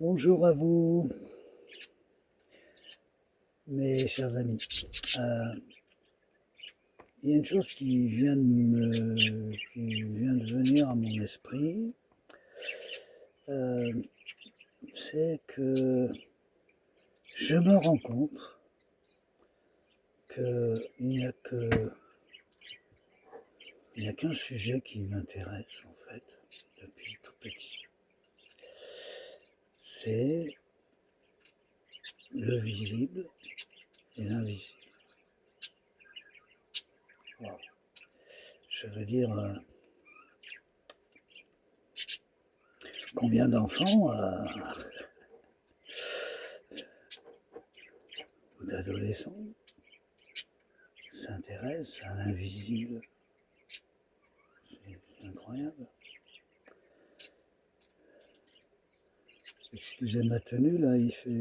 Bonjour à vous, mes chers amis. Il y a une chose qui vient de venir à mon esprit, c'est que je me rends compte qu'il n'y a qu'un sujet qui m'intéresse en fait depuis tout petit. C'est le visible et l'invisible. Wow. Je veux dire, combien d'enfants ou d'adolescents s'intéressent à l'invisible. C'est incroyable. Excusez ma tenue, là, il fait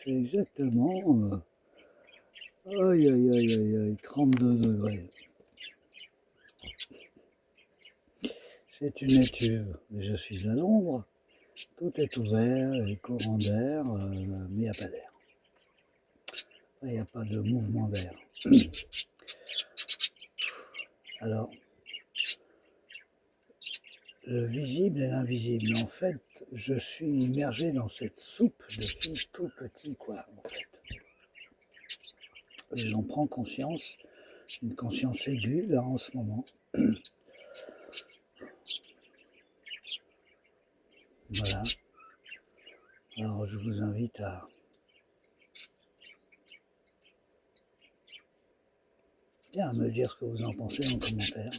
exactement 32 degrés. C'est une étuve, je suis à l'ombre, tout est ouvert, les courants d'air, mais il n'y a pas d'air. Il n'y a pas de mouvement d'air. Alors, le visible et l'invisible, en fait, je suis immergé dans cette soupe depuis tout petit, quoi, en fait. Et j'en prends conscience, une conscience aiguë, là, en ce moment. Voilà. Alors, je vous invite à bien me dire ce que vous en pensez en commentaire.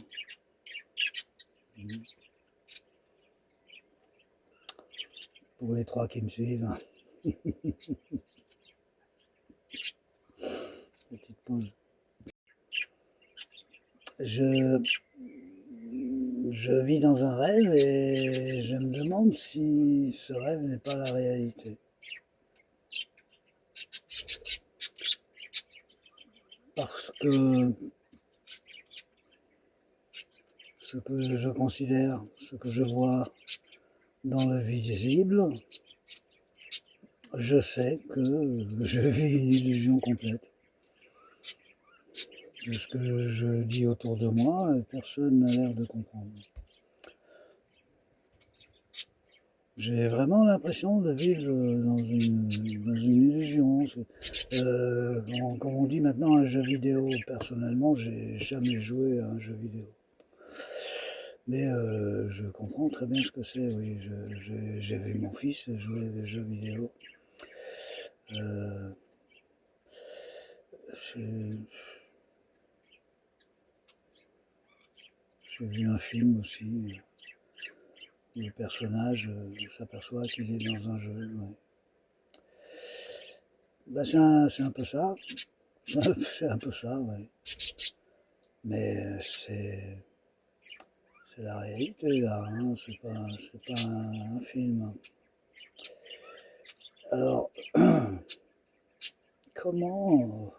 Pour les 3 qui me suivent. Petite pause. Je vis dans un rêve et je me demande si ce rêve n'est pas la réalité. Parce que ce que je considère, ce que je vois dans le visible, je sais que je vis une illusion complète. De ce que je dis autour de moi, personne n'a l'air de comprendre. J'ai vraiment l'impression de vivre dans une illusion. Comme on dit maintenant, un jeu vidéo. Personnellement, j'ai jamais joué à un jeu vidéo. Mais je comprends très bien ce que c'est, oui. J'ai vu mon fils jouer à des jeux vidéo. J'ai vu un film aussi, où le personnage s'aperçoit qu'il est dans un jeu. Ouais. Ben, c'est un peu ça. C'est un peu ça, oui. Mais c'est la réalité, là, hein. C'est pas un film. Alors, comment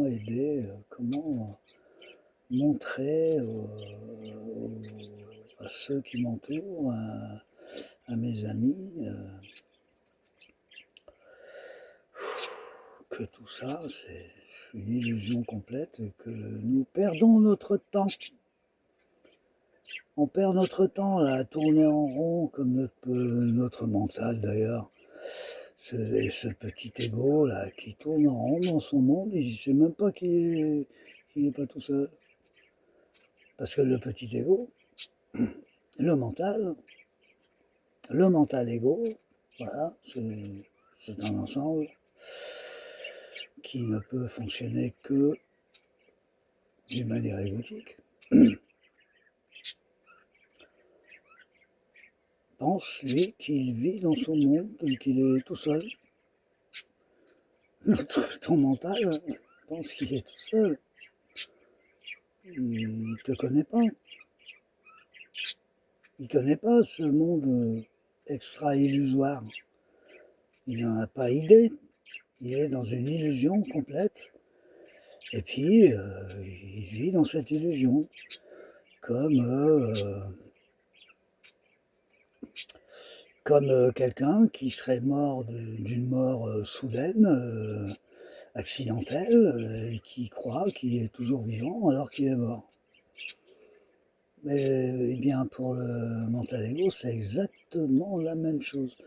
aider, comment montrer à ceux qui m'entourent, à mes amis, que tout ça, c'est une illusion complète, que nous perdons notre temps. On perd notre temps là, à tourner en rond, comme notre mental d'ailleurs. Ce petit ego là, qui tourne en rond dans son monde, il ne sait même pas qu'il n'est pas tout seul. Parce que le petit ego, le mental ego, voilà, c'est un ensemble qui ne peut fonctionner que d'une manière égotique. Pense, lui, qu'il vit dans son monde, qu'il est tout seul. Ton mental pense qu'il est tout seul. Il ne te connaît pas. Il ne connaît pas ce monde extra-illusoire. Il n'en a pas idée. Il est dans une illusion complète. Et puis, il vit dans cette illusion. Comme comme quelqu'un qui serait mort d'une mort soudaine, accidentelle, et qui croit qu'il est toujours vivant alors qu'il est mort. Mais eh bien, pour le mental ego, c'est exactement la même chose.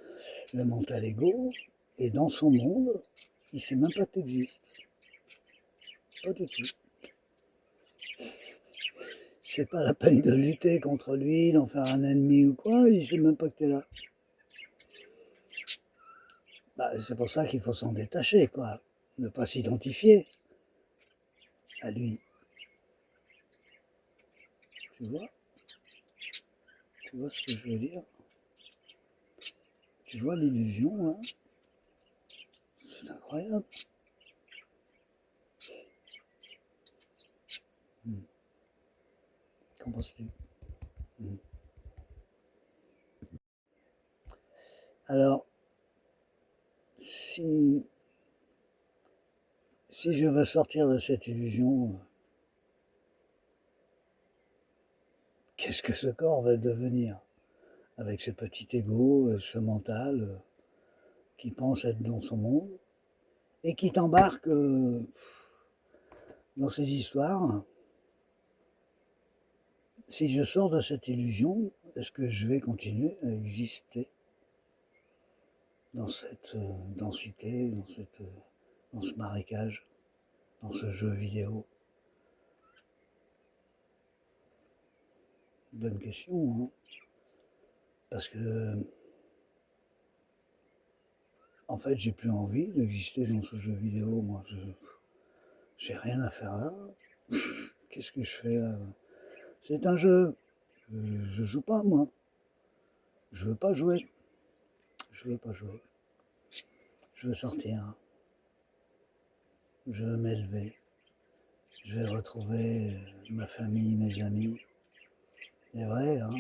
Le mental ego est dans son monde, il ne sait même pas que tu existes. Pas du tout. C'est pas la peine de lutter contre lui, d'en faire un ennemi ou quoi, il ne sait même pas que tu es là. Bah, c'est pour ça qu'il faut s'en détacher, quoi. Ne pas s'identifier à lui. Tu vois? Tu vois ce que je veux dire? Tu vois l'illusion, là? C'est incroyable. Qu'en penses-tu? Alors, si je veux sortir de cette illusion, qu'est-ce que ce corps va devenir? Avec ce petit ego, ce mental qui pense être dans son monde et qui t'embarque dans ces histoires. Si je sors de cette illusion, est-ce que je vais continuer à exister dans cette densité, dans ce marécage, dans ce jeu vidéo? Bonne question, hein? Parce que, en fait, j'ai plus envie d'exister dans ce jeu vidéo, moi. J'ai rien à faire là. Qu'est-ce que je fais là? C'est un jeu. Je joue pas, moi. Je veux pas jouer. Je veux pas jouer. Je veux sortir. Je veux m'élever. Je vais retrouver ma famille, mes amis. C'est vrai, hein?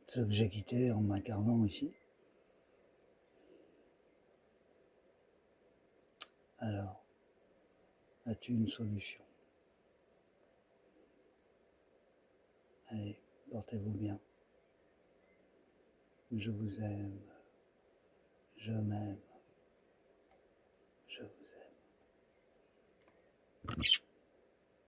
Ceux que j'ai quittés en m'incarnant ici. Alors, as-tu une solution? Allez, portez-vous bien. Je vous aime. Je m'aime. Je vous aime.